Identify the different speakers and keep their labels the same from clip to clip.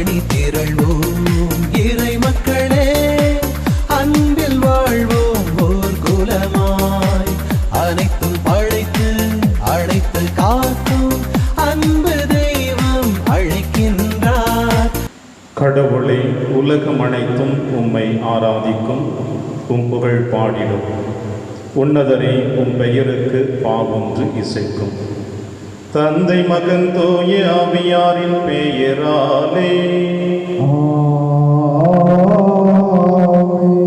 Speaker 1: அணி திரள்வோம் இறை மக்களே, அன்பில் வாழ்வோம் ஓர் குலமாய். அனைத்தும் படைத்து அழைத்து காக்கும் அன்பு தெய்வம் அழைக்கின்றார்.
Speaker 2: கடவுளே, உலகம் அனைத்தும் உம்மை ஆராதிக்கும், உம் புகழ் பாடிடும். உன்னதரே, உம் பெயருக்கு பாவொன்று இசைக்கும். தந்தை மகன் தூய ஆவியாரின் பெயராலே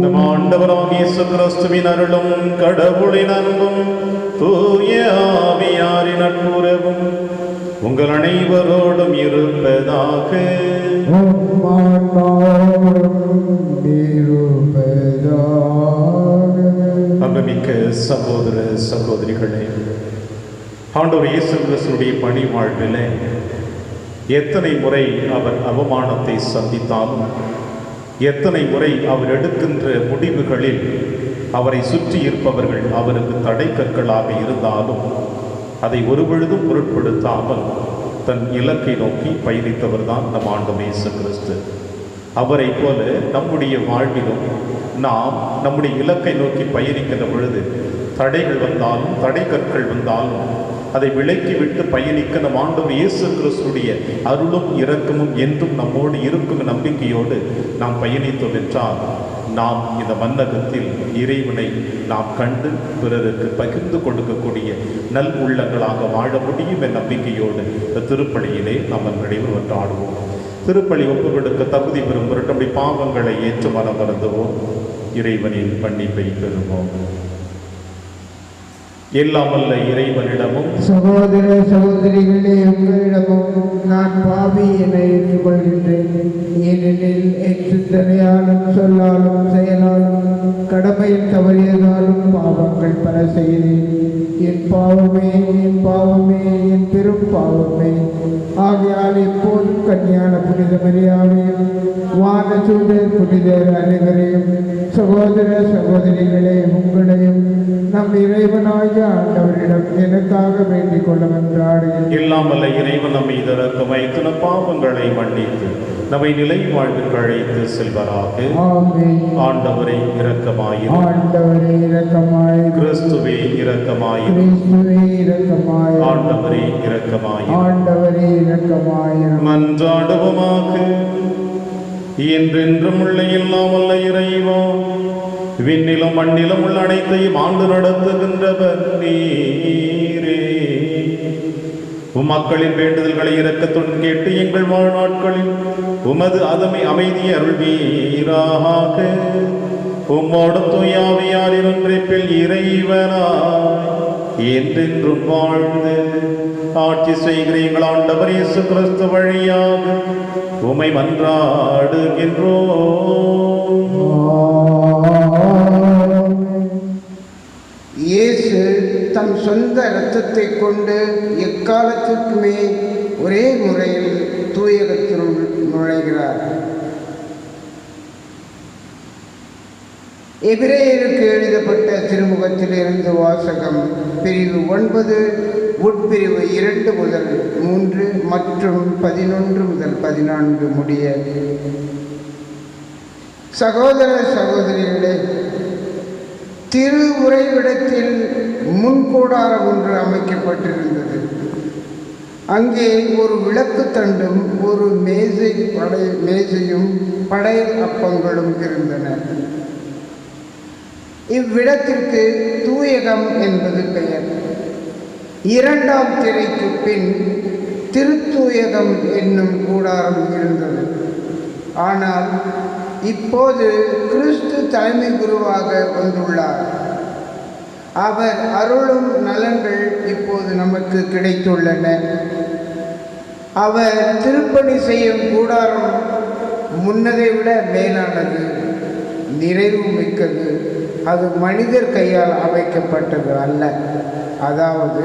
Speaker 2: நம் ஆண்டவராகிய இயேசு கிறிஸ்துவின் அருளும் கடவுளின் அன்பும் தூய ஆவியாரின் நட்புறவும் உங்கள் அனைவரோடும் இருப்பதாக. அன்புமிக்க சகோதர சகோதரிகளே, ஆண்டவர் இயேசு கிறிஸ்துவினுடைய பணி வாழ்வில் எத்தனை முறை அவர் அவமானத்தை சந்தித்தாலும், எத்தனை முறை அவர் எடுக்கின்ற முடிவுகளில் அவரை சுற்றி இருப்பவர்கள் அவருக்கு தடை கற்களாக இருந்தாலும் அதை ஒருபொழுதும் பொருட்படுத்தாமல் தன் இலக்கை நோக்கி பயணித்தவர் தான் நம் ஆண்டவர் இயேசு கிறிஸ்து. அவரை போல நம்முடைய வாழ்விலும் நாம் நம்முடைய இலக்கை நோக்கி பயணிக்கின்ற பொழுது தடைகள் வந்தாலும், தடை கற்கள் வந்தாலும் அதை விலக்கிவிட்டு பயணிக்க நம் ஆண்டவர் இயேசு கிறிஸ்துடைய அருளும் இரக்கமும் என்றும் நம்மோடு இருக்கும் நம்பிக்கையோடு நாம் பயணித்தோம் என்றால் நாம் இந்த மன்னகத்தில் இறைவனை நாம் கண்டு பிறருக்கு பகிர்ந்து கொடுக்கக்கூடிய நல் உள்ளங்களாக வாழ முடியும் என்ற நம்பிக்கையோடு இந்த திருப்பலியிலே நாம் நடைபெறும் ஆடுவோம். திருப்பலி ஒப்புக்கொடுக்க தகுதி பெறும் நம்முடைய பாவங்களை ஏற்று மனம் மறந்துவோம். இறைவனின் மன்னிப்பை பெறுவோம். எல்லாம் வல்ல இறைவனிடமும்
Speaker 3: சகோதர சகோதரிகளே, உங்களிடமும் நான் பாவி என ஏற்றுக்கொள்கின்றேன். ஏனெனில் என் சிந்தனையாலும் சொல்லாலும் செயலாலும் கடமையில் தவறியதாலும் பாவங்கள் பல செய்தேன். என் பாவமே, என் பாவமே, என் பெரும் பாவமே. ஆகையால் எப்போதும் கன்னியான புனித மரியாதையும் வானதூதர் புனிதர் அனைவரையும், சகோதர சகோதரிகளே, உங்களையும் நம் இறைவனாகிய ஆண்டவரிடம் எனக்காக வேண்டிக் கொள்ள வென்றாடுகிறேன்.
Speaker 2: எல்லாம் வல்ல இறைவன் நம்மை இரக்கம் வைத்து நம் பாவங்களை மன்னித்து நம்மை நிலை வாழ்வுக்கு அழைத்து செல்வராக. ஆண்டவரை இரக்கமாயிரும்.
Speaker 3: ஆண்டவரே இரக்கமாயிரும்.
Speaker 2: கிறிஸ்துவே இரக்கமாயிரும்.
Speaker 3: கிறிஸ்துவே இரக்கமாயிரும்.
Speaker 2: ஆண்டவரே இரக்கமாயிரும்.
Speaker 3: ஆண்டவரே இரக்கமாயிரும்.
Speaker 2: மன்றாடுவோமாக. என்றென்றும் உள்ள எல்லாம் வல்ல இறைவா, விண்ணிலும் மண்ணிலும் உள்ள அனைத்தையும் ஆண்டு நடத்துகின்றவர் நீரே. மக்களின் வேண்டுதல்களை இரக்கத்துடன் கேட்டு எங்கள் வாழ்நாட்களில் உமது அமைதியை அருள்வீராக. உம்மோடும் தூயாவியாரின் ஒன்றிப்பில் இறைவனாய் என்றென்றும் வாழ்ந்து ஆட்சி செய்கிற எங்கள் ஆண்டவர் இயேசு கிறிஸ்து வழியாக உம்மை மன்றாடுகின்றோம்.
Speaker 3: இயேசு தம் சொந்த இரத்தத்தை கொண்டு எக்காலத்திற்குமே ஒரே முறையில் தூயகத்தினுள் நுழைகிறார். எபிரேயருக்கு எழுதப்பட்ட திருமுகத்திலிருந்து வாசகம். பிரிவு 9 உட்பிரிவு 2 முதல் 3 மற்றும் 11 முதல் 14 முடிய. சகோதர சகோதரிகளே, திரு உறைவிடத்தில் முன்கூடாரம் ஒன்று அமைக்கப்பட்டிருந்தது. அங்கே ஒரு விளக்கு தண்டும் ஒரு மேசையும் படை அப்பங்களும் இருந்தன. இவ்விடத்திற்கு தூயகம் என்பது பெயர். 2ஆம் திரைக்கு பின் திருத்தூயகம் என்னும் கூடாரம் இருந்தது. ஆனால் இப்போது கிறிஸ்து தலைமை குருவாக வந்துள்ளார். அவர் அருளும் நலன்கள் இப்போது நமக்கு கிடைத்துள்ளன. அவர் திருப்பணி செய்யும் கூடாரம் முன்னதை விட மேலானது, நிறைவு மிக்கது. அது மனிதர் கையால் அமைக்கப்பட்டது அல்ல. அதாவது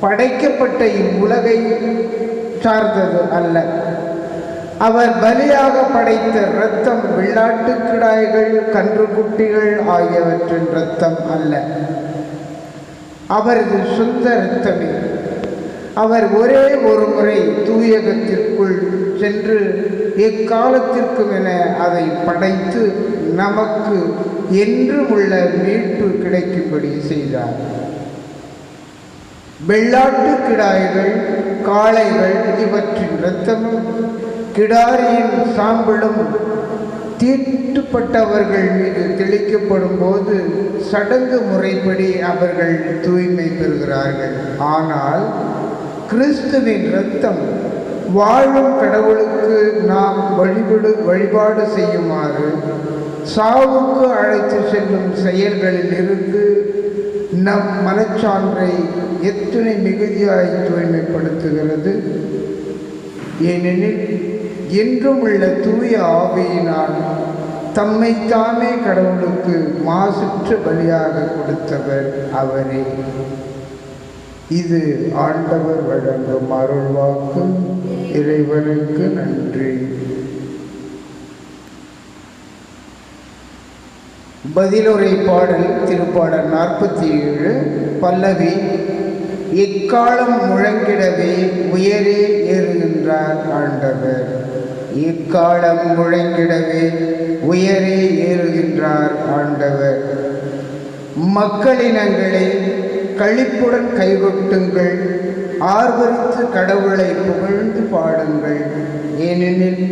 Speaker 3: படைக்கப்பட்ட இவ்வுலகை சார்ந்தது அல்ல. அவர் பலியாக படைத்த இரத்தம் வெள்ளாட்டு கிடாய்கள், கன்றுக்குட்டிகள் ஆகியவற்றின் இரத்தம் அல்ல. அவரது சொந்த இரத்தமே. அவர் ஒரே ஒரு முறை தூயகத்திற்குள் சென்று எக்காலத்திற்கும் என அதை படைத்து நமக்கு என்றும் உள்ள மீட்பு கிடைக்கும்படி செய்தார். வெள்ளாட்டு கிடாய்கள், காளைகள் இவற்றின் இரத்தமும் கிடாரியின் சாம்பலும் தீட்டுப்பட்டவர்கள் மீது தெளிக்கப்படும் போது சடங்கு முறைப்படி அவர்கள் தூய்மை பெறுகிறார்கள். ஆனால் கிறிஸ்துவின் இரத்தம் வாழும் கடவுளுக்கு நாம் வழிபாடு செய்யுமாறு சாவுக்கு அழைத்து செல்லும் செயல்களில் இருந்து நம் மனச்சான்றை எத்தனை மிகுதியாய் தூய்மைப்படுத்துகிறது. ஏனெனில் என்றும் உள்ள தூய ஆவியினால் தம்மைத்தாமே கடவுளுக்கு மாசற்ற பலியாக கொடுத்தவர் அவரே. இது ஆண்டவர் வழங்கும் அருள்வாக்கு. இறைவனுக்கு நன்றி. பதிலுரை பாடல் திருப்பாடல் 47 பல்லவி. எக்காலம் முழங்கிடவே உயரே ஏறுகின்றார் ஆண்டவர். எக்காலம் முழங்கிடவே உயரே ஏறுகின்றார் ஆண்டவர். மக்களினங்களே களிப்புடன் கைகொட்டுங்கள், ஆர்வரித்து கடவுளை புகழ்ந்து பாடுங்கள். ஏனெனில்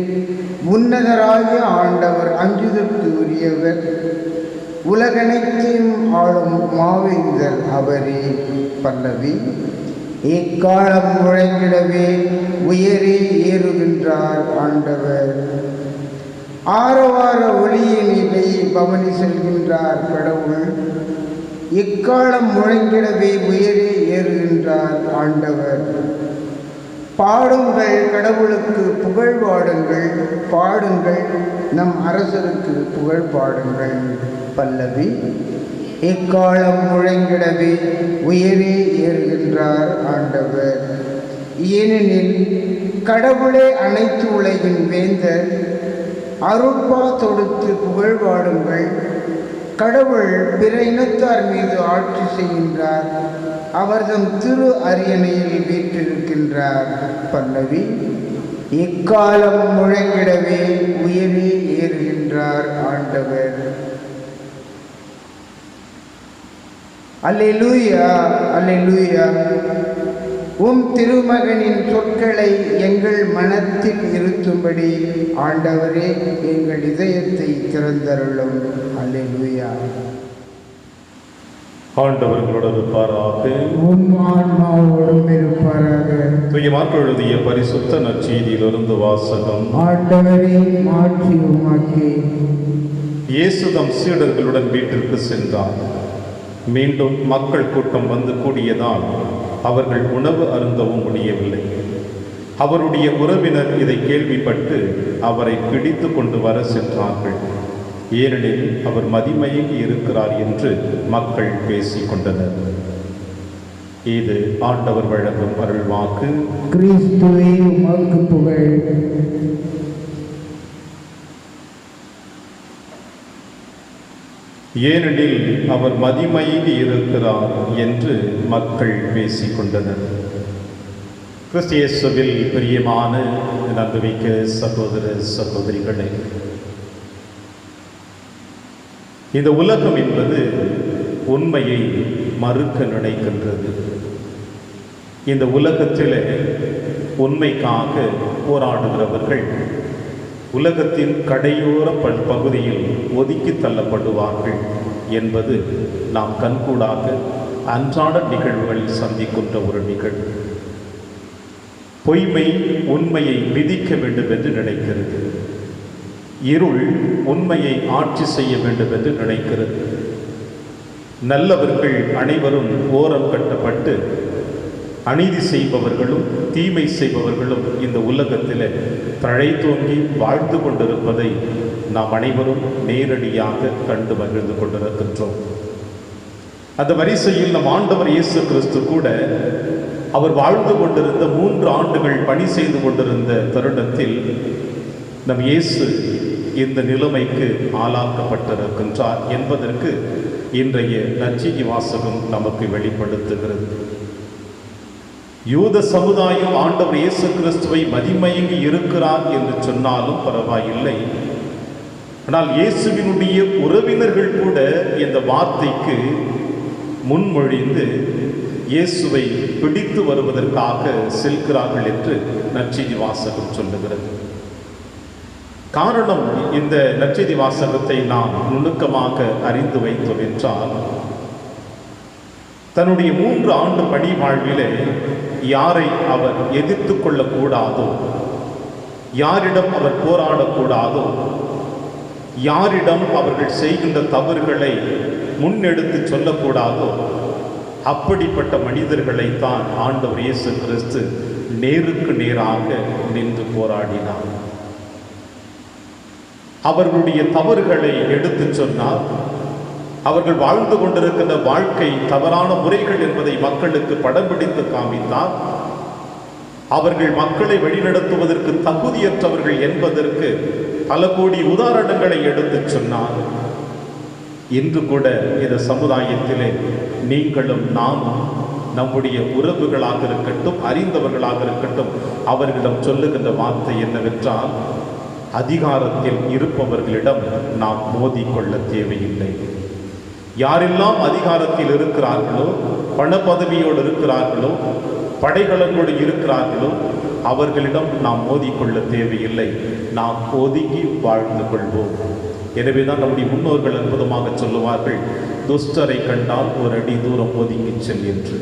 Speaker 3: உன்னதராகிய ஆண்டவர் அஞ்சுதற்கு உரியவர், உலகனைத்தையும் ஆளும் மாவேந்தர் அவரே. பல்லவி. எக்காலம் முழங்கிடவே உயரே ஏறுகின்றார் ஆண்டவர். ஆரவார ஒளியினிலே பவனி செல்கின்றார் கடவுள். எக்காலம் முழங்கிடவே உயரே ஏறுகின்றார் ஆண்டவர். பாடுங்கள், கடவுளுக்கு புகழ் பாடுங்கள். பாடுங்கள், நம் அரசருக்கு புகழ் பாடுங்கள். பல்லவி. எக்காலம் முழங்கிடவே உயரே ஏறுகின்றார் ஆண்டவர். ஏனெனில் கடவுளே அனைத்து உலகின் வேந்தர். அருட்பா தொடுத்து புகழ் பாடுங்கள். கடவுள் பிற இனத்தார் மீது ஆட்சி செய்கின்றார். அவர்தம் திரு அரியணையில் வீற்றிருக்கின்றார். பல்லவி. எக்காலம் முழங்கிடவே உயரே ஏறுகின்றார் ஆண்டவர். அல்லேலூயா, அல்லேலூயா. உம் திருமகனின் சொற்களை எங்கள் மனத்தில் இருத்தும்படி ஆண்டவரே எங்கள் இதயத்தை திறந்தருளும். அல்லேலூயா.
Speaker 2: ஆண்டவர்களோடு இருப்பாராக,
Speaker 3: உம் ஆன்மாவோடும் இருப்பாராக.
Speaker 2: தூய மார்க்கு எழுதிய பரிசுத்த நற்செய்தியிலிருந்து வாசகம்.
Speaker 3: ஆண்டவரே மாற்றி உமாக்கி.
Speaker 2: இயேசு தம் சீடர்களுடன் வீட்டிற்கு சென்றார். மீண்டும் மக்கள் கூட்டம் வந்து கூடியதால் அவர்கள் உணவு அருந்தவும் முடியவில்லை. அவருடைய உறவினர் இதை கேள்விப்பட்டு அவரை பிடித்து கொண்டு வர சென்றார்கள். ஏனெனில் அவர் மதிமயங்கி இருக்கிறார் என்று மக்கள் பேசிக் கொண்டனர். இது ஆண்டவர் வழங்கும் அருள்வாக்கு.
Speaker 3: கிறிஸ்துவே உமக்கு புகழ்.
Speaker 2: ஏனெனில் அவர் மதிமயங்கி இருக்கிறார் என்று மக்கள் பேசிக் கொண்டனர். கிறிஸ்து இயேசுவில் பிரியமான நம்பிக்க சகோதர சகோதரிகளே, இந்த உலகம் என்பது உண்மையை மறுக்க நினைக்கின்றது. இந்த உலகத்திலே உண்மைக்காக போராடுகிறவர்கள் உலகத்தின் கடையோர பகுதியில் ஒதுக்கி தள்ளப்படுவார்கள் என்பது நாம் கண்கூடாக அன்றாட நிகழ்வுகளில் சந்திக்கின்ற ஒரு நிகழ்வு. பொய்மை உண்மையை மிதிக்க வேண்டும் என்று நினைக்கிறது. இருள் உண்மையை ஆட்சி செய்ய வேண்டும் என்று நினைக்கிறது. நல்லவர்கள் அனைவரும் ஓரம் கட்டப்பட்டு அநீதி செய்பவர்களும் தீமை செய்பவர்களும் இந்த உலகத்தில் தழைத்தோங்கி வாழ்ந்து கொண்டிருப்பதை நாம் அனைவரும் நேரடியாக கண்டு மகிழ்ந்து கொண்டிருக்கின்றோம். அந்த வரிசையில் நம் ஆண்டவர் இயேசு கிறிஸ்து கூட அவர் வாழ்ந்து கொண்டிருந்த 3 ஆண்டுகள் பணி செய்து கொண்டிருந்த தருணத்தில் நம் இயேசு இந்த நிலைமைக்கு ஆளாக்கப்பட்டிருக்கின்றார் என்பதற்கு இன்றைய நற்செய்தி வாசகம் நமக்கு வெளிப்படுத்துகிறது. யூத சமுதாயம் ஆண்டவர் இயேசு கிறிஸ்துவை மதிமயங்கி இருக்கிறார் என்று சொன்னாலும் பரவாயில்லை. ஆனால் இயேசுவினுடைய உறவினர்கள் கூட இந்த வார்த்தைக்கு முன்மொழிந்து இயேசுவை பிடித்து வருவதற்காக செல்கிறார்கள் என்று நற்செய்தி வாசகம் சொல்லுகிறது. காரணம், இந்த நற்செய்தி வாசகத்தை நாம் நுணுக்கமாக அறிந்து வைத்தோம் என்றால், தன்னுடைய 3 ஆண்டு பணி வாழ்விலே யாரை அவர் எதிர்த்து கொள்ளக்கூடாதோ, யாரிடம் அவர் போராடக்கூடாதோ, யாரிடம் அவர்கள் செய்கின்ற தவறுகளை முன்னெடுத்து சொல்லக்கூடாதோ, அப்படிப்பட்ட மனிதர்களைத்தான் ஆண்டவர் இயேசு கிறிஸ்து நேருக்கு நேராக நின்று போராடினார். அவர்களுடைய தவறுகளை எடுத்து சொன்னார். அவர்கள் வாழ்ந்து கொண்டிருக்கின்ற வாழ்க்கை தவறான முறைகள் என்பதை மக்களுக்கு படம் பிடித்து காமித்தார். அவர்கள் மக்களை வழிநடத்துவதற்கு தகுதியற்றவர்கள் என்பதற்கு பல கோடி உதாரணங்களை எடுத்து சொன்னார். இன்று கூட இந்த சமுதாயத்திலே நீங்களும் நானும் நம்முடைய உறவுகளாக இருக்கட்டும், அறிந்தவர்களாக இருக்கட்டும், அவர்களிடம் சொல்லுகின்ற வார்த்தை என்னவென்றால், அதிகாரத்தில் இருப்பவர்களிடம் நாம் மோதிக்கொள்ள தேவையில்லை. யாரெல்லாம் அதிகாரத்தில் இருக்கிறார்களோ, பண பதவியோடு இருக்கிறார்களோ, படைகளோடு இருக்கிறார்களோ, அவர்களிடம் நாம் மோதிக்கொள்ள தேவையில்லை. நாம் ஒதுங்கி வாழ்ந்து கொள்வோம். எனவேதான் நம்முடைய முன்னோர்கள் அற்புதமாக சொல்லுவார்கள், துஷ்டரை கண்டால் ஒரு அடி தூரம் ஒதுங்கி செல் என்று.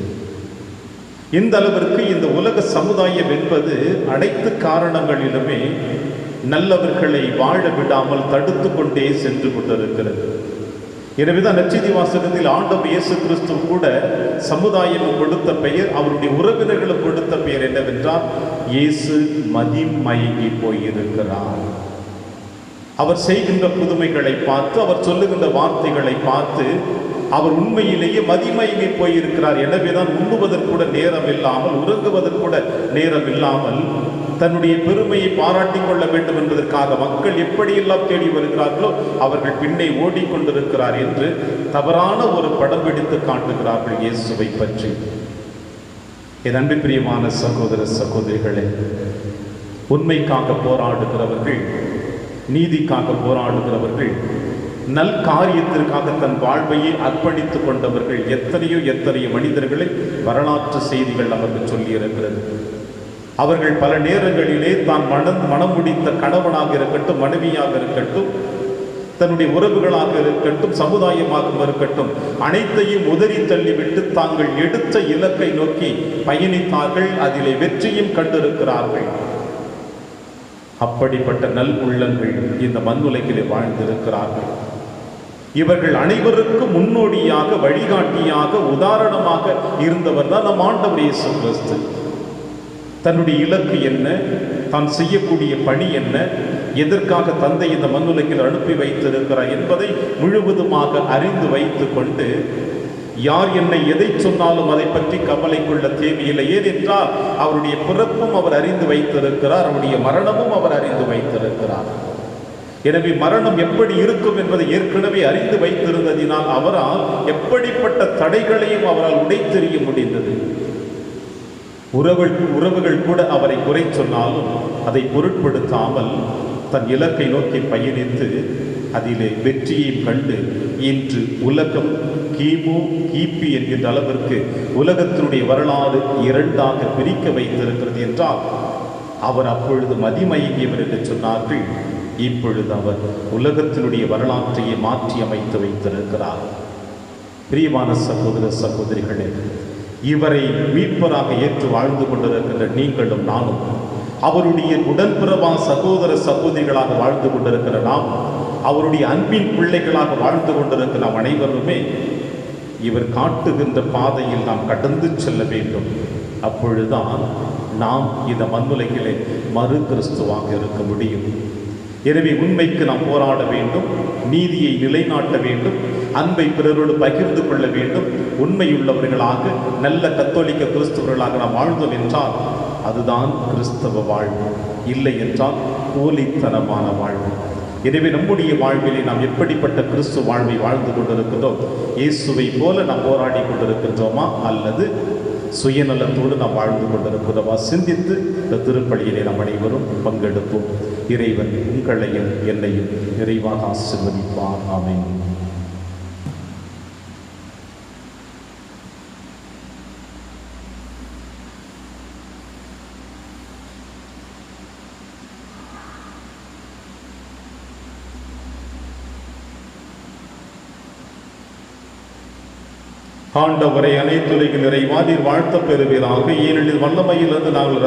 Speaker 2: இந்த அளவிற்கு இந்த உலக சமுதாயம் என்பது அனைத்து காரணங்களிலுமே நல்லவர்களை வாழ விடாமல் தடுத்து கொண்டே சென்று கொண்டிருக்கிறது. எனவேதான் நற்செய்தி வாசகத்தில் ஆண்டவர் இயேசு கிறிஸ்து கூட சமுதாயம் கொடுத்த பெயர், அவருடைய உறவினர்களுக்கு கொடுத்த பெயர் என்னவென்றால், இயேசு மதிமயங்கி போயிருக்கிறார். அவர் செய்கின்ற புதுமைகளை பார்த்து, அவர் சொல்லுகின்ற வார்த்தைகளை பார்த்து அவர் உண்மையிலேயே மதிமயங்கி போயிருக்கிறார். எனவேதான் உண்ணுவதற்கூட நேரம் இல்லாமல், உறங்குவதற்கூட நேரம் இல்லாமல், தன்னுடைய பெருமையை பாராட்டிக் கொள்ள வேண்டும் என்பதற்காக மக்கள் எப்படியெல்லாம் தேடி வருகிறார்களோ அவர்கள் பின்னே ஓடிக்கொண்டிருக்கிறார் என்று தவறான ஒரு படம் பிடித்து காட்டுகிறார்கள் இயேசுவை பற்றி. என் அன்பு பிரியமான சகோதர சகோதரிகளே, உண்மைக்காக போராடுகிறவர்கள், நீதிக்காக போராடுகிறவர்கள், நல் காரியத்திற்காக தன் வாழ்வையை அர்ப்பணித்துக் கொண்டவர்கள் எத்தனையோ மனிதர்களை வரலாற்று செய்திகள் நமக்கு சொல்லியிருக்கிறது. அவர்கள் பல நேரங்களிலே தான் மனம் முடித்த கணவனாக இருக்கட்டும், மனைவியாக இருக்கட்டும், தன்னுடைய உறவுகளாக இருக்கட்டும், சமுதாயமாக இருக்கட்டும், அனைத்தையும் உதறி தள்ளிவிட்டு தாங்கள் எடுத்த இலக்கை நோக்கி பயணித்தார்கள். அதிலே வெற்றியும் கண்டிருக்கிறார்கள். அப்படிப்பட்ட நல் உள்ளங்கள் இந்த மண்ணுலகிலே வாழ்ந்திருக்கிறார்கள். இவர்கள் அனைவருக்கும் முன்னோடியாக, வழிகாட்டியாக, உதாரணமாக இருந்தவர் தான் நம் ஆண்டவர் இயேசு கிறிஸ்து. தன்னுடைய இலக்கு என்ன, தான் செய்யக்கூடிய பணி என்ன, எதற்காக தந்தை இந்த மண்ணுலகில் அனுப்பி வைத்திருக்கிறார் என்பதை முழுவதுமாக அறிந்து வைத்து கொண்டு, யார் என்னை எதை சொன்னாலும் அதை பற்றி கவலை கொள்ள தேவையில்லை. ஏனென்றால் அவருடைய பிறப்பும் அவர் அறிந்து வைத்திருக்கிறார், அவருடைய மரணமும் அவர் அறிந்து வைத்திருக்கிறார். எனவே மரணம் எப்படி இருக்கும் என்பதை ஏற்கனவே அறிந்து வைத்திருந்ததினால் அவரால் எப்படிப்பட்ட தடைகளையும் அவரால் உடைத்தெறிய முடிந்தது. உறவுகள் கூட அவரை குறை சொன்னாலும் அதை பொருட்படுத்தாமல் தன் இலக்கை நோக்கி பயணித்து அதிலே வெற்றியையும் கண்டு இன்று உலகம் கிமு கிபி என்கின்ற அளவிற்கு உலகத்தினுடைய வரலாறு 2ஆக பிரிக்க வைத்திருக்கிறது என்றால், அவர் அப்பொழுது மதிமயங்கியவர் என்று சொன்னார்கள். இப்பொழுது அவர் உலகத்தினுடைய வரலாற்றையே மாற்றி அமைத்து வைத்திருக்கிறார். பிரியமான சகோதர சகோதரிகளே, இவரை மீட்பராக ஏற்று வாழ்ந்து கொண்டிருக்கின்ற நீங்களும் நானும், அவருடைய உடன்பிறவா சகோதர சகோதரிகளாக வாழ்ந்து கொண்டிருக்கிற நாம், அவருடைய அன்பின் பிள்ளைகளாக வாழ்ந்து கொண்டிருக்கிற நாம் அனைவருமே இவர் காட்டுகின்ற பாதையில் நாம் கடந்து செல்ல வேண்டும். அப்பொழுதுதான் நாம் இந்த மண்ணுலகிலே மறு கிறிஸ்துவாக இருக்க முடியும். எனவே உண்மைக்கு நாம் போராட வேண்டும், நீதியை நிலைநாட்ட வேண்டும், அன்பை பிறரோடு பகிர்ந்து கொள்ள வேண்டும். உண்மையுள்ளவர்களாக, நல்ல கத்தோலிக்க கிறிஸ்தவர்களாக நாம் வாழ்ந்தோம் என்றால் அதுதான் கிறிஸ்தவ வாழ்வு. இல்லை என்றால் போலித்தனமான வாழ்வு. எனவே நம்முடைய வாழ்விலே நாம் எப்படிப்பட்ட கிறிஸ்துவ வாழ்வை வாழ்ந்து கொண்டிருக்கிறோம்? இயேசுவை போல நாம் போராடி கொண்டிருக்கின்றோமா, அல்லது சுயநலத்தோடு நாம் வாழ்ந்து கொண்டிருக்கிறவா சிந்தித்து இந்த திருப்பலியிலே நாம் அனைவரும் பங்கெடுப்போம். இறைவன் உங்களையும் என்னையும் நிறைவாக ஆசீர்வதிப்பார். ஆமென். ஆண்டவரை அனைத்துலகின் நிறைவா நீர் வாழ்த்த பெறுவீராக. ஏனெனில் வல்லமையிலிருந்து நாங்கள்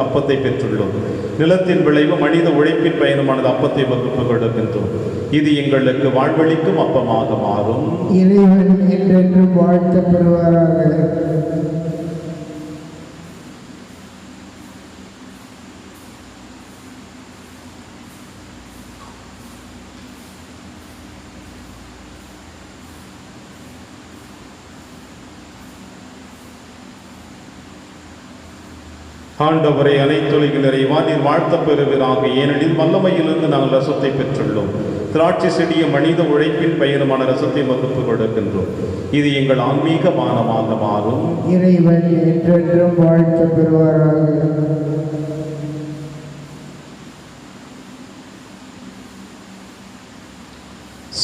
Speaker 2: அப்பத்தை பெற்றுள்ளோம். நிலத்தின் விளைவு மனித உழைப்பின் பயணமானது அப்பத்தை வகுப்பு கொடுக்கின்றோம். இது எங்களுக்கு வாழ்வளிக்கும் அப்பமாக மாறும்.
Speaker 3: இறைவன் என்றென்றும் வாழ்த்த பெறுவாராக.
Speaker 2: ஆண்டவரை அனைத்துலகின் நிறைவா நீர் வாழ்த்த பெறுவீராக. ஏனெனில் வல்லமையிலிருந்து நாங்கள் ரசத்தை பெற்றுள்ளோம். திராட்சை செடிய மனித உழைப்பின் பயணமான ரசத்தை வகுப்பு கொடுக்கின்றோம். இது எங்கள் ஆன்மீக மானமாக மாறும்.
Speaker 3: இறைவன் என்றென்றும் வாழ்த்த பெறுவாராக.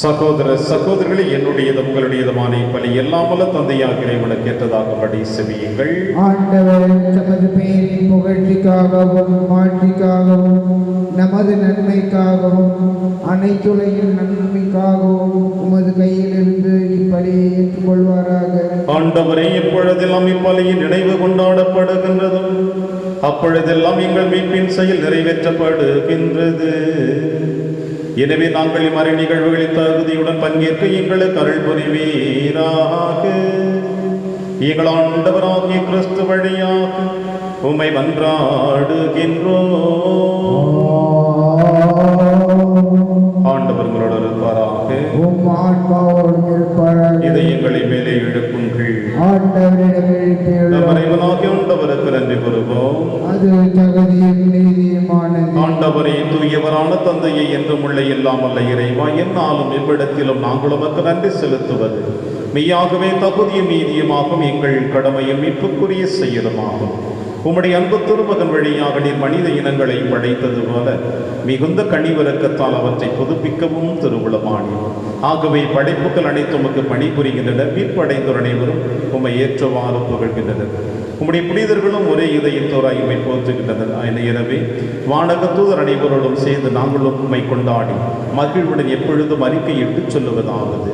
Speaker 2: சகோதர சகோதரிகளே, என்னுடையதும் உங்களுடையதுமான பலி எல்லாம் வல்ல தந்தையாக இறைவனுக்கு ஏற்றதாகும்படி செவியுங்கள்.
Speaker 3: ஆண்டவர் தமது பெயரின் புகழ்ச்சிக்காகவும் மாட்சிக்காகவும் நமது நன்மைக்காகவும் அனைத்துலகின் நன்மைக்காகவும் உமது கையிலிருந்து இப்பலியை ஏற்றுக்கொள்வாராக.
Speaker 2: ஆண்டவரே, எப்பொழுதெல்லாம் இப்பலியின் நினைவு கொண்டாடப்படுகின்றதும் அப்பொழுதெல்லாம் எங்கள் மீட்பின் செயல் நிறைவேற்றப்படுகின்றது. எனவே நாங்கள் இம்மறை நிகழ்வுகளின் தகுதியுடன் பங்கேற்க எங்களுக்கு அருள் புரிவீராக. எங்கள் ஆண்டவராகிய கிறிஸ்து வழியாக உம்மை மன்றாடுகின்றோம். ஆண்டவர் உங்களோடு இருப்பாராக. இதை எங்களை மேலே எழுப்புங்கள். ஆண்டவருக்கு நன்றி கூறுவோம். ஆண்டவரே, தூயவரான தந்தையை என்றும் உள்ள எல்லாம் அல்ல இறைவா, என்னாலும் எவ்விடத்திலும் நாங்கள் உமக்கு நன்றி செலுத்துவது மெய்யாகவே தகுதியும் நீதியுமாகும், எங்கள் கடமையும் மீட்புக்குரிய செயலுமாகும். உம்முடைய அன்பு திருமகன் வழியாக நீர் மனித இனங்களை படைத்தது போல மிகுந்த கனிவிரக்கத்தால் அவற்றை புதுப்பிக்கவும் திருவுளமானீர். ஆகவே படைப்புகள் அனைத்து உமக்கு பணிபுரிகின்றனர். மீட்படைந்தோர் அனைவரும் உம்மை ஏற்றவாறு புகழ்கின்றனர். உம்முடைய புனிதர்களும் ஒரே இதயத்தோராய் உம்மை போற்றுகின்றனர். எனவே வானக தூதர் அனைவரோடும் சேர்ந்து நாங்களும் உம்மை கொண்டாடி மகிழ்வுடன் எப்பொழுதும் அறிக்கையிட்டு சொல்லுவதாவது: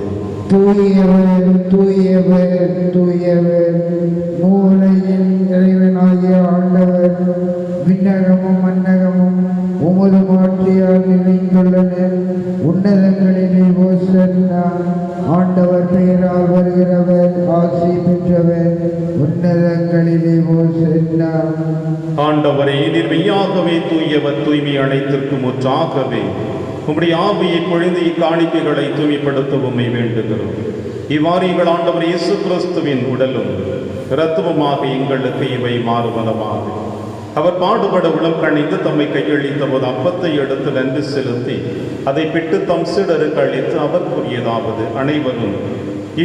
Speaker 3: தூயவர் தூயவர் தூயவர், மூலையின் இறைவனாகிய ஆண்டவர், விண்ணகமும் மன்னகமும் உமது மாட்சியால் நிறைந்துள்ளன. உன்னதங்களிலே ஓசன்னா. ஆண்டவர் பெயரால் வருகிறவர் ஆசி பெற்றவர். உன்னதங்களிலே ஓசன்னா.
Speaker 2: ஆண்டவரே, நீர் மெய்யாகவே தூயவர், தூய்மை அனைத்திற்கும் முற்றாகவே உம்முடைய ஆவியை பொழிந்து இக்காணிக்கைகளை தூய்மைப்படுத்த உம்மை வேண்டுகிறோம். இவ்வாறு எங்கள் ஆண்டவர் இயேசு கிறிஸ்துவின் உடலும் இரத்தமுமாக எங்களுக்கு இவை மாறுவனமாக. அவர் பாடுபட உளம் கணிந்து தம்மை கையளித்த போது அப்பத்தை எடுத்து நன்றி செலுத்தி அதை பிட்டு தம் சீடருக்கு அளித்து அவர் கூறியதாவது: அனைவரும்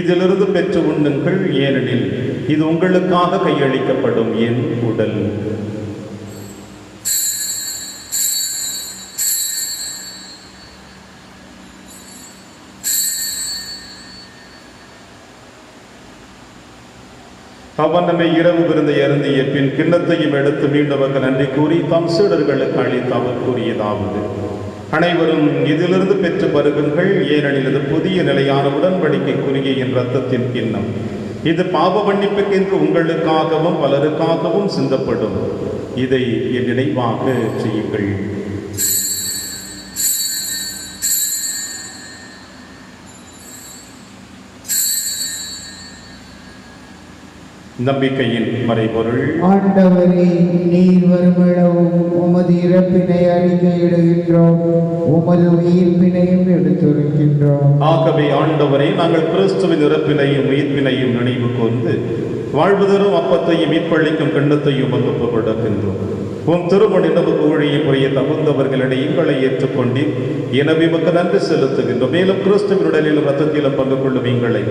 Speaker 2: இதிலிருந்து பெற்று உண்ணுங்கள், ஏனெனில் இது உங்களுக்காக கையளிக்கப்படும் என் உடல். அவர் நம்மை இரவு விருந்தை அருந்திய பின் கிண்ணத்தையும் எடுத்து மீண்டவருக்கு நன்றி கூறி தம் சீடர்களுக்கு அளித்து அவர் கூறியதாவது: அனைவரும் இதிலிருந்து பெற்று பருகுங்கள், ஏனெனில் இது புதிய நிலையான உடன்படிக்கைக்குரிய என் இரத்தத்தின் கிண்ணம். இது பாவ மன்னிப்புக்கென்று உங்களுக்காகவும் பலருக்காகவும் சிந்தப்படும். இதை என் நினைவாக செய்யுங்கள். நம்பிக்கையின் மறைபொருள்.
Speaker 3: ஆண்டவரே, நீர் வருமிடவும் உமது இறப்பினை அறிக்கையிடுகின்றோம், உமது உயிர்ப்பினையும் எடுத்துரைக்கின்றோம்.
Speaker 2: ஆகவே ஆண்டவரே, நாங்கள் கிறிஸ்துவின் இறப்பினையும் உயிர்ப்பினையும் நினைவு கூர்ந்து வாழ்வு தரும் அப்பத்தையும் மீட்பளிக்கும் கிண்ணத்தையும் வகுப்பு கொடுக்கின்றோம். உம் திருமணினவுக்கு ஊழியை புரிய தகுந்தவர்களிடையே எங்களை ஏற்றுக்கொண்டு எனவே உமக்கு நன்றி செலுத்துகின்றோம். மேலும் கிறிஸ்துவின் உடலிலும் இரத்தத்திலும் பங்கு கொள்ளும் எங்களை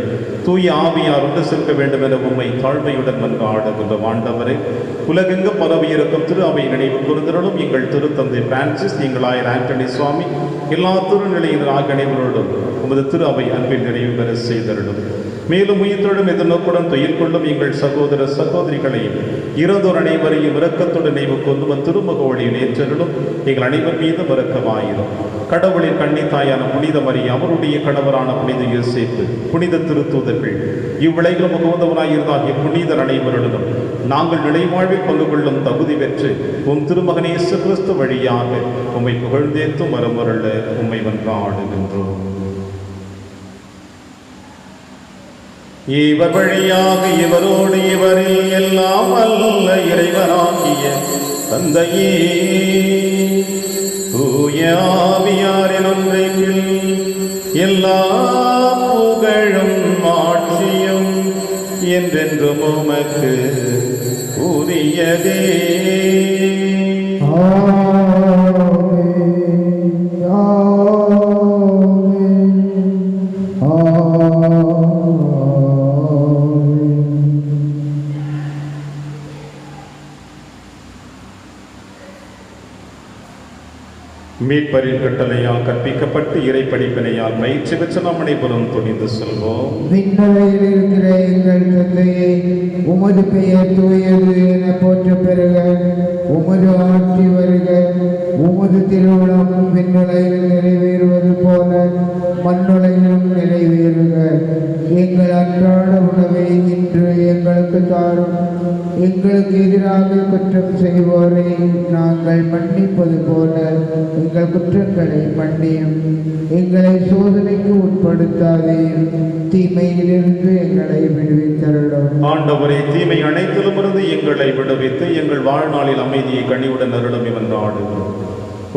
Speaker 2: தூய ஆவியார் ஒன்று சேர்க்க வேண்டும் என உம்மை தாழ்மையுடன் பணிவுடன் மன்றாடுகின்ற ஆண்டவரை உலகெங்கு பரவியிருக்கும் திரு அவை நினைவு கூர்ந்தருளும். எங்கள் திருத்தந்தை பிரான்சிஸ், எங்கள் ஆயர் ஆண்டனி சுவாமி, எல்லா திருநிலையினர் ஆகிய அனைவரோடும் உமது திரு அவை அன்பில் நிறைவு பெற செய்தருளும். மேலும் உயிர்த்தொழும் எதிர்நோக்குடன் துயில் கொள்ளும் எங்கள் சகோதர சகோதரிகளையும் இறந்தோர் அனைவரையும் இரக்கத்துடன் நினைவு கொண்டு திருமுக ஒளியில் ஏற்றருளும். எங்கள் அனைவர் மீது இரக்கமாயிரும். கடவுளின் கன்னித்தாயான புனித மரியா, அவருடைய கணவரான புனித யோசேப்பு, புனித திருத்தூதர்கள், இவ்விளைகளும் உகந்தவராயிருந்தாகிய புனிதர் அனைவருடனும் நாங்கள் நிலைவாழ்வில் பங்கு கொள்ளும் தகுதி பெற்று உம் திருமகன் இயேசு கிறிஸ்து வழியாக உம்மை புகழ்ந்தேத்தும் வரமருள உம்மை மன்றாடுகின்றோம். இவர் வழியாக இவரோடு இவரில் எல்லாம் அல்ல இறைவனாகிய தந்தையே தூய ஆவியாரின் ஒன்றையில் எல்லா புகழும் ஆட்சியும் என்றென்றும் உமக்கு உரியதே. மீட்பரின் கட்டளையால் கற்பிக்கப்பட்டு இறை படிப்பினையால் பயிற்சி பெற்ற நம் அனைவரும் துணிந்து செல்வோம்.
Speaker 3: விண்ணுலகில் இருக்கிற எங்கள் தந்தையே, உமது பெயர் தூயது என போற்ற பெறுக. உமது ஆட்சி வருக. உமது திருவுளம் விண்ணுலகில் நிறைவேறுவது போல மண்ணுலகிலும் நிறைவேறுக. எங்கள் அன்றாட உணவை இன்று எங்களுக்கு தாரும். எங்களுக்கு எதிராக குற்றம் செய்வோரை நாங்கள் மன்னிப்பது போல எங்கள் குற்றங்களை மன்னியும். எங்களை சோதனைக்கு உட்படுத்தாதேயும், தீமையிலிருந்து எங்களை விடுவித்தருளும்.
Speaker 2: ஆண்டவரே, தீமை அனைத்திலும் இருந்து எங்களை விடுவித்து எங்கள் வாழ்நாளில் அமைதியை கனிவுடன் அருளும் என்றாடுகிறோம்.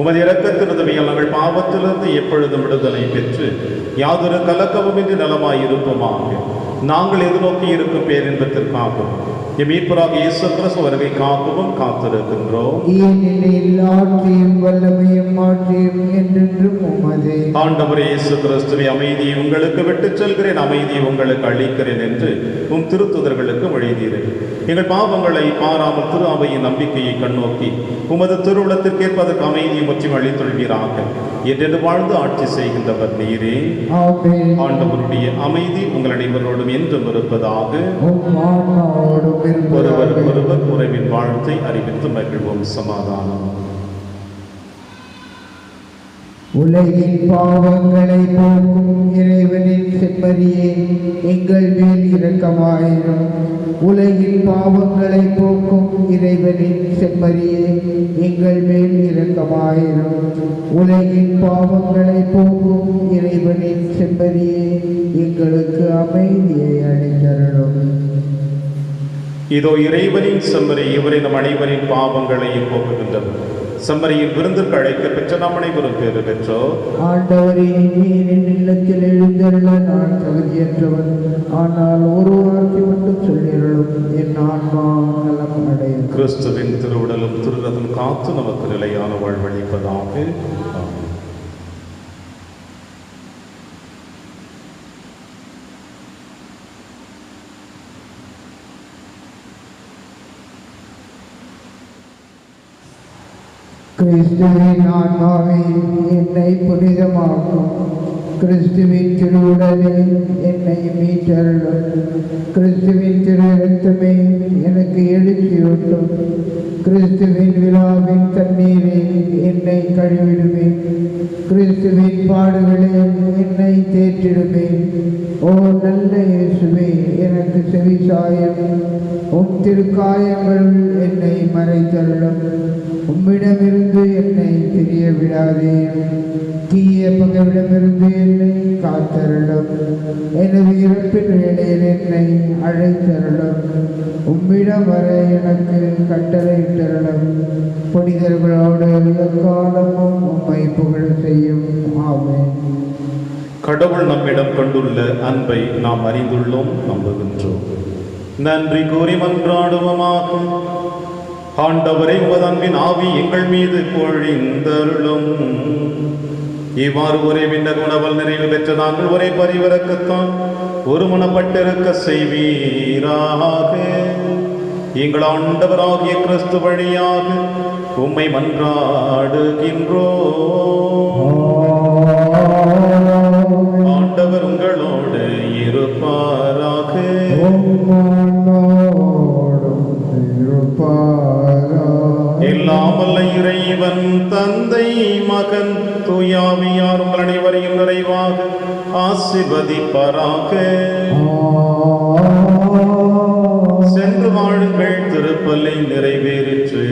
Speaker 2: உமது இரக்கத்தினுதவியால் நாங்கள் பாவத்திலிருந்து எப்பொழுதும் விடுதலை பெற்று யாதொரு கலக்கமுமின்றி நலமாயிருப்போமாக. நாங்கள் எதிர்நோக்கி இருக்கும் பேரின்பத்திற்காகவும் எம் மீட்பராகிய இயேசு கிறிஸ்து வருகைக்காகவும் காத்திருக்கின்றோம்.
Speaker 3: ஆட்சியும் வல்லமையும் ஆட்சியும் என்றென்றும் உமதே.
Speaker 2: ஆண்டவரே இயேசு கிறிஸ்துவே, அமைதியை உங்களுக்கு விட்டுச் செல்கிறேன், அமைதியை உங்களுக்கு அளிக்கிறேன் என்று உம் திருத்துதர்களுக்கு எழுதினீர். எங்கள் பாவங்களை பாராமல் திரு அவையின் நம்பிக்கையை கண்ணோக்கி உமது திருவுளத்திற்கேற்ப அதற்கு அமைதியை முற்றிலும் அளித்தொள்வீராக. என்றென்று வாழ்ந்து ஆட்சி செய்கின்றவர் நீரே. ஆண்டவருடைய அமைதி உங்கள் அனைவரோடும் என்றும் இருப்பதாக. ஒருவர் ஒருவர் உறவின் வாழ்த்தை அறிவித்து மகிழ்வோம். சமாதானம்.
Speaker 3: உலகின் பாவங்களை போக்கும் இறைவனின் செம்மறியே, எங்கள் மேல் இரக்கமாயிரும். உலகின் பாவங்களை போக்கும் இறைவனின் செம்மறியே, எங்கள் மேல் இரக்கமாயிரும். உலகின் பாவங்களை போக்கும் இறைவனின் செம்மறியே, எங்களுக்கு அமைதியை அளித்தருளும்.
Speaker 2: இதோ இறைவனின் செம்மறி, இவரை நம் அனைவரின் பாவங்களையும் போக்குகின்றது. செம்மறியின் விருந்திற்கு அழைக்க பெற்ற நம் அனைவரும் பேறு பெற்றோர்.
Speaker 3: ஆண்டவரே, நீர் என் இல்லத்தில் எழுந்தருள நான் தகுதியற்றவன். ஆனால் ஒரு வார்த்தை மட்டும் சொல்லியருளும், என் ஆன்மா நலம் அடையும்.
Speaker 2: கிறிஸ்துவின் திருவுடலும் திருரதம் காத்து நமக்கு நிலையான வாழ்வளிப்பதாக.
Speaker 3: கிறிஸ்துவின் ஆன்மாவே என்னை புனிதமாக்கும். கிறிஸ்துவின் திருவுடலே என்னை மீட்டருளும். கிறிஸ்துவின் திரு இரத்தமே எனக்கு எழுச்சியூட்டும். கிறிஸ்துவின் விழாவின் தண்ணீரே என்னை கழுவிடுமே. கிறிஸ்துவின் பாடுகளே என்னை தேற்றிடுமே. ஓ நல்ல இயேசுவே, எனக்கு செவிசாயம். உம் திருக்காயங்கள் என்னை மறைத்தருளும். உம்மிடமிருந்து என்னை பிரிய விடாதே. தீய பகைவிடமிருந்து என்னை காத்தருளும். எனது இறப்பின் வேளையில் என்னை அழைத்தருளும். உம்மிடம் வர எனக்கு கட்டளையிட்டருளும். புனிதர்களோடு எக்காலமும் உம்மை புகழ் செய்யும். ஆமென்.
Speaker 2: கடவுள் நம்மிடம் கொண்டுள்ள அன்பை நாம் அறிந்துள்ளோம், நம்புகின்றோம். நன்றி கூறி மன்றாடுவோமாகும். ஆண்டவரை, உமது அன்பின் ஆவி எங்கள் மீது பொழிந்தருளும். இவ்வாறு ஒரே விண்ணக உணவல் நிறைவு பெற்ற நாங்கள் ஒரே பரிவரக்கத்தான் ஒருமனப்பட்டிருக்க செய்வீராக. எங்கள் ஆண்டவராகிய கிறிஸ்து வழியாக உம்மை மன்றாடுகின்றோம். ஆண்டவர் உங்களோடு இருப்பாராக. எல்லாம் வல்ல இறைவன் தந்தை மகன் தூயாவியார் உங்கள் அனைவரையும் நிறைவாக ஆசீர்வதிப்பாராக. சென்று வாழுங்கள், திருப்பலி நிறைவேறிற்று.